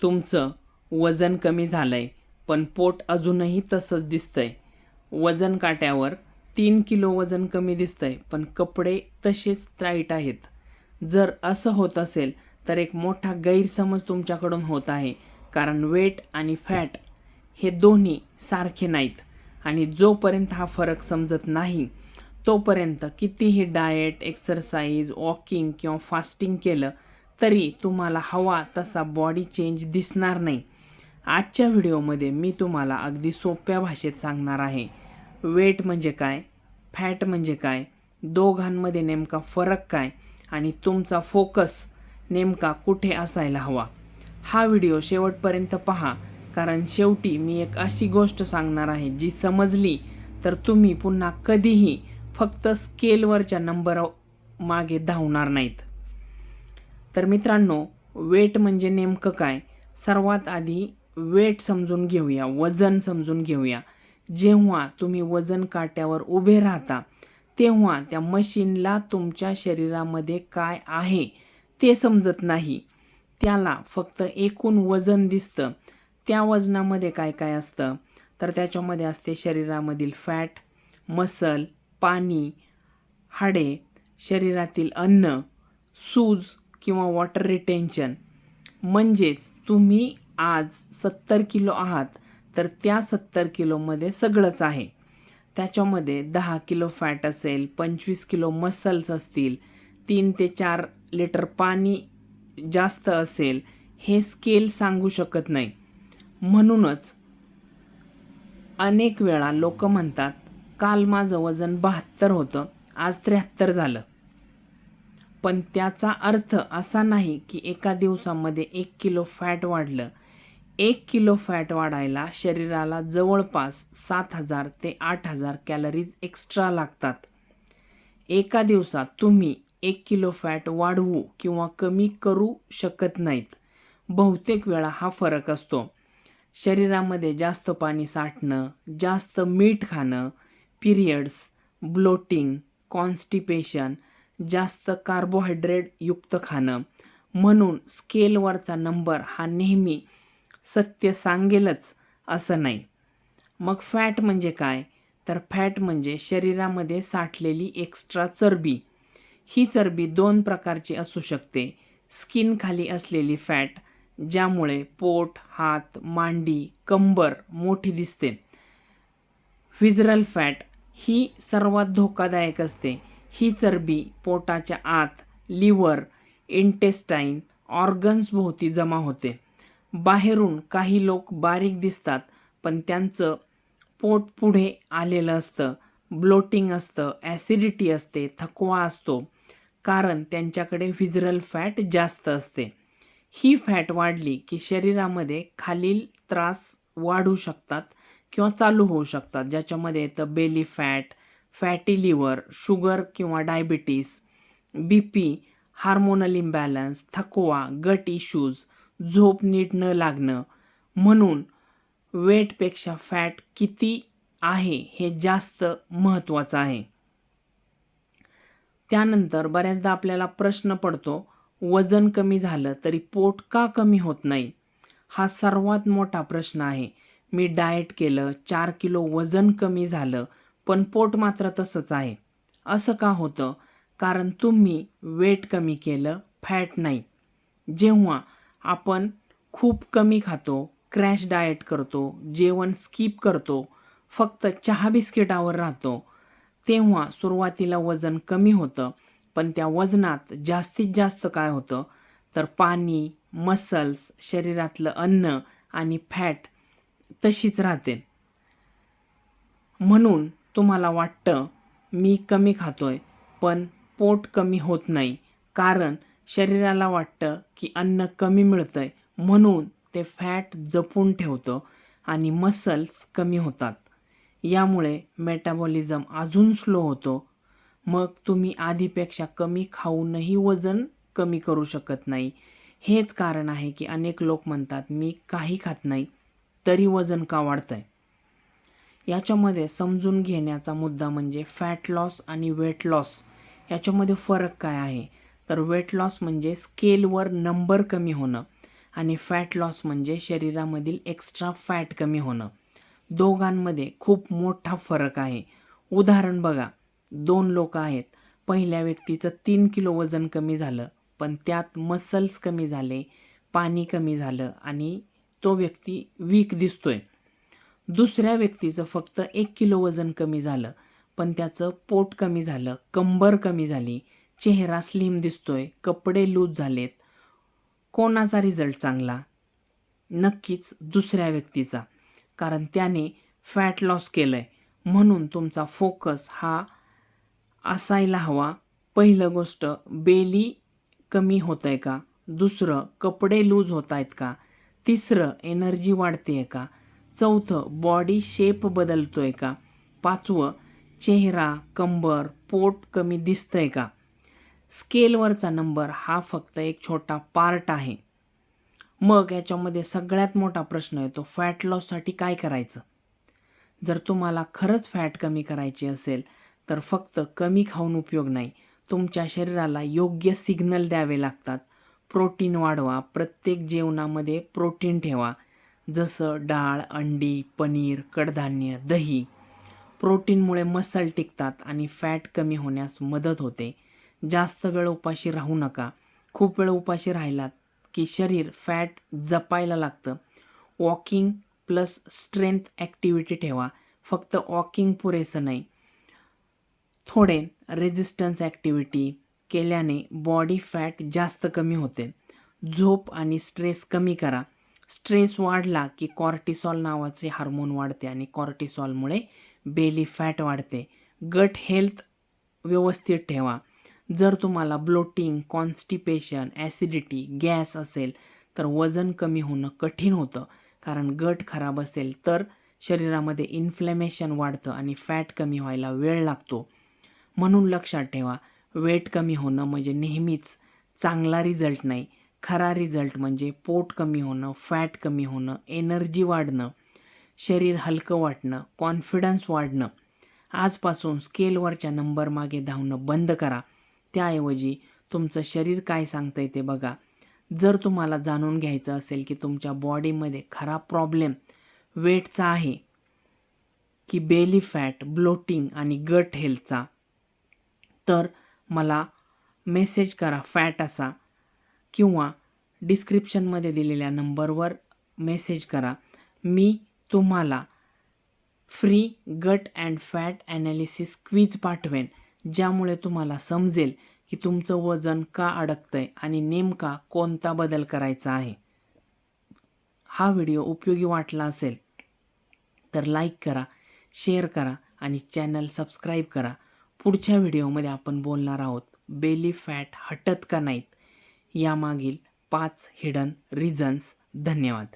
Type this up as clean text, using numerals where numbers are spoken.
तुमचं वजन कमी झालंय पण पोट अजूनही तसंच दिसतंय. वजन काट्यावर 3 किलो वजन कमी दिसतंय पण कपडे तसेच टाईट आहेत. जर असं होत असेल तर एक मोठा गैरसमज तुमच्याकडून होत आहे, कारण वेट आणि फॅट हे दोन्ही सारखे नाहीत आणि जोपर्यंत हा फरक समजत नाही तोपर्यंत कितीही डाएट, एक्सरसाइज, वॉकिंग किंवा फास्टिंग केलं तरी तुम्हाला हवा तसा बॉडी चेंज दिसणार नाही. आजच्या व्हिडिओमध्ये मी तुम्हाला अगदी सोप्या भाषेत सांगणार आहे, वेट म्हणजे काय, फॅट म्हणजे काय, दोघांमध्ये नेमका फरक काय आणि तुमचा फोकस नेमका कुठे असायला हवा. हा व्हिडिओ शेवटपर्यंत पहा, कारण शेवटी मी एक अशी गोष्ट सांगणार आहे जी समजली तर तुम्ही पुन्हा कधीही फक्त स्केलवरच्या नंबर मागे धावणार नाहीत. तर मित्रांनो, वेट म्हणजे नेमकं काय? सर्वात आधी वेट समजून घेऊया, वजन समजून घेऊया. जेव्हा तुम्ही वजन काट्यावर उभे राहता तेव्हा त्या मशीनला तुमच्या शरीरामध्ये काय आहे ते समजत नाही. त्याला फक्त एकूण वजन दिसतं. त्या वजनामध्ये काय काय असतं तर त्याच्यामध्ये असते शरीरामधील फॅट, मसल, पाणी, हाडे, शरीरातील अन्न, सूज किंवा वॉटर रिटेन्शन. म्हणजेच तुम्ही आज 70 किलो आहात तर त्या 70 किलोमध्ये सगळंच आहे. त्याच्यामध्ये 10 किलो फॅट असेल, 25 किलो मसल्स असतील, 3 ते 4 लिटर पाणी जास्त असेल, हे स्केल सांगू शकत नाही. म्हणूनच अनेक वेळा लोक म्हणतात, काल माझं वजन 72 होतं, आज 73 झालं. पण त्याचा अर्थ असा नाही की एका दिवसामध्ये 1 किलो फॅट वाढलं. 1 किलो फॅट वाढायला शरीराला जवळपास 7,000 ते 8,000 कॅलरीज एक्स्ट्रा लागतात. एका दिवसात तुम्ही 1 किलो फॅट वाढवू किंवा कमी करू शकत नाहीत. बहुतेक वेळा हा फरक असतो शरीरामध्ये जास्त पाणी साठणं, जास्त मीठ खाणं, पिरियड्स, ब्लोटिंग, कॉन्स्टिपेशन, जास्त कार्बोहायड्रेट युक्त खाणं. म्हणून स्केलवरचा नंबर हा नेहमी सत्य सांगेलच असं नाही. मग फॅट म्हणजे काय तर फॅट म्हणजे शरीरामध्ये साठलेली एक्स्ट्रा चरबी. ही चरबी 2 प्रकारची असू शकते. स्किन खाली असलेली फॅट, ज्यामुळे पोट, हात, मांडी, कंबर मोठी दिसते. व्हिजरल फॅट ही सर्वात धोकादायक असते. ही चरबी पोटाच्या आत, लिव्हर, इंटेस्टाईन, ऑर्गन्स भोवती जमा होते. बाहेरून काही लोक बारीक दिसतात पण त्यांचं पोट पुढे आलेलं असतं, ब्लोटिंग असतं, ॲसिडिटी असते, थकवा असतो, कारण त्यांच्याकडे व्हिजरल फॅट जास्त असते. ही फॅट वाढली की शरीरामध्ये खालील त्रास वाढू शकतात किंवा चालू होऊ शकतात, ज्याच्यामध्ये येतं belly fat, fatty liver, sugar किंवा डायबिटीस, BP, हार्मोनल इम्बॅलन्स, थकवा, गट इश्यूज, झोप नीट न लागणं. म्हणून वेटपेक्षा फॅट किती आहे हे जास्त महत्त्वाचं आहे. त्यानंतर बऱ्याचदा आपल्याला प्रश्न पडतो, वजन कमी झालं तरी पोट का कमी होत नाही? हा सर्वात मोठा प्रश्न आहे. मी डाएट केलं, 4 किलो वजन कमी झालं पण पोट मात्र तसंच आहे. असं का होतं? कारण तुम्ही वेट कमी केलं, फॅट नाही. जेव्हा आपण खूप कमी खातो, क्रॅश डाएट करतो, जेवण स्किप करतो, फक्त चहा बिस्किटावर राहतो, तेव्हा सुरुवातीला वजन कमी होतं. पण त्या वजनात जास्तीत जास्त काय होतं तर पाणी, मसल्स, शरीरातलं अन्न आणि फॅट तशीच राहते. म्हणून तुम्हाला वाटतं मी कमी खातोय पण पोट कमी होत नाही, कारण शरीराला वाटतं की अन्न कमी मिळतंय म्हणून ते फॅट जपून ठेवतं आणि मसल्स कमी होतात. यामुळे मेटाबॉलिझम अजून स्लो होतो. मग तुम्ही आधीपेक्षा कमी खाऊनही वजन कमी करू शकत नाही. हेच कारण आहे की अनेक लोक म्हणतात मी काही खात नाही तरी वजन का वाढतंय. याच्यामध्ये समजून घेण्याचा मुद्दा म्हणजे फॅट लॉस आणि वेट लॉस याच्यामध्ये फरक काय आहे तर वेट लॉस म्हणजे स्केलवर नंबर कमी होणं आणि फॅट लॉस म्हणजे शरीरामधील एक्स्ट्रा फॅट कमी होणं. दोघांमध्ये खूप मोठा फरक आहे. उदाहरण बघा, 2 लोक आहेत. पहिल्या व्यक्तीचं 3 किलो वजन कमी झालं, पण त्यात मसल्स कमी झाले, पाणी कमी झालं आणि तो व्यक्ती वीक दिसतोय. दुसऱ्या व्यक्तीचं फक्त 1 किलो वजन कमी झालं, पण त्याचं पोट कमी झालं, कंबर कमी झाली, चेहरा स्लिम दिसतोय, कपडे लूज झालेत. कोणाचा रिझल्ट चांगला? नक्कीच दुसऱ्या व्यक्तीचा, कारण त्याने फॅट लॉस केलं आहे. म्हणून तुमचा फोकस हा असायला हवा, पहिलं गोष्ट बेली कमी होत आहे का, दुसरं कपडे लूज होत आहेत का, तिसरं एनर्जी वाढते आहे का, चौथं बॉडी शेप बदलतोय का, पाचवं चेहरा, कंबर, पोट कमी दिसतंय का. स्केलवरचा नंबर हा फक्त एक छोटा पार्ट आहे. मग याच्यामध्ये सगळ्यात मोठा प्रश्न येतो, फॅट लॉससाठी काय करायचं? जर तुम्हाला खरंच फॅट कमी करायची असेल तर फक्त कमी खाऊन उपयोग नाही. तुमच्या शरीराला योग्य सिग्नल द्यावे लागतात. प्रोटीन वाढवा, प्रत्येक जेवणामध्ये प्रोटीन ठेवा, जसं डाळ, अंडी, पनीर, कडधान्य, दही. प्रोटीनमुळे मसल टिकतात आणि फॅट कमी होण्यास मदत होते. जास्त वेळ उपाशी राहू नका. खूप वेळ उपाशी राहिलात की शरीर फॅट जपायला लागतं. वॉकिंग प्लस स्ट्रेंथ ॲक्टिव्हिटी ठेवा. फक्त वॉकिंग पुरेसं नाही, थोडे रेजिस्टन्स ॲक्टिव्हिटी केल्याने बॉडी फॅट जास्त कमी होते. झोप आणि स्ट्रेस कमी करा. स्ट्रेस वाढला की कॉर्टिसॉल नावाचे हार्मोन वाढते आणि कॉर्टिसॉलमुळे बेली फॅट वाढते. गट हेल्थ व्यवस्थित ठेवा. जर तुम्हाला ब्लोटिंग, कॉन्स्टिपेशन, ॲसिडिटी, गॅस असेल तर वजन कमी होणं कठीण होतं, कारण गट खराब असेल तर शरीरामध्ये इन्फ्लेमेशन वाढतं आणि फॅट कमी व्हायला वेळ लागतो. म्हणून लक्षात ठेवा, वेट कमी होणं म्हणजे नेहमीच चांगला रिझल्ट नाही. खरा रिझल्ट म्हणजे पोट कमी होणं, फॅट कमी होणं, एनर्जी वाढणं, शरीर हलकं वाटणं, कॉन्फिडन्स वाढणं. आजपासून स्केलवरच्या नंबर मागे धावणं बंद करा. त्याऐवजी तुमचं शरीर काय सांगतंय ते बघा. जर तुम्हाला जाणून घ्यायचं असेल की तुमच्या बॉडीमध्ये खरा प्रॉब्लेम वेटचा आहे की बेली फॅट, ब्लोटिंग आणि गट हेल्थचा, तर मला मेसेज करा फॅट असा, किंवा डिस्क्रिप्शनमध्ये दिलेल्या नंबरवर मेसेज करा. मी तुम्हाला फ्री गट अँड फॅट ॲनालिसिस क्विज पाठवेन, ज्यामुळे तुम्हाला समजेल की तुमचं वजन का अडकतंय आणि नेमका कोणता बदल करायचा आहे. हा व्हिडिओ उपयोगी वाटला असेल तर लाईक करा, शेअर करा आणि चॅनल सबस्क्राईब करा. पुढच्या व्हिडिओमध्ये आपण बोलणार आहोत बेली फॅट हटत का नाहीत यामागील 5 हिडन रिझन्स. धन्यवाद.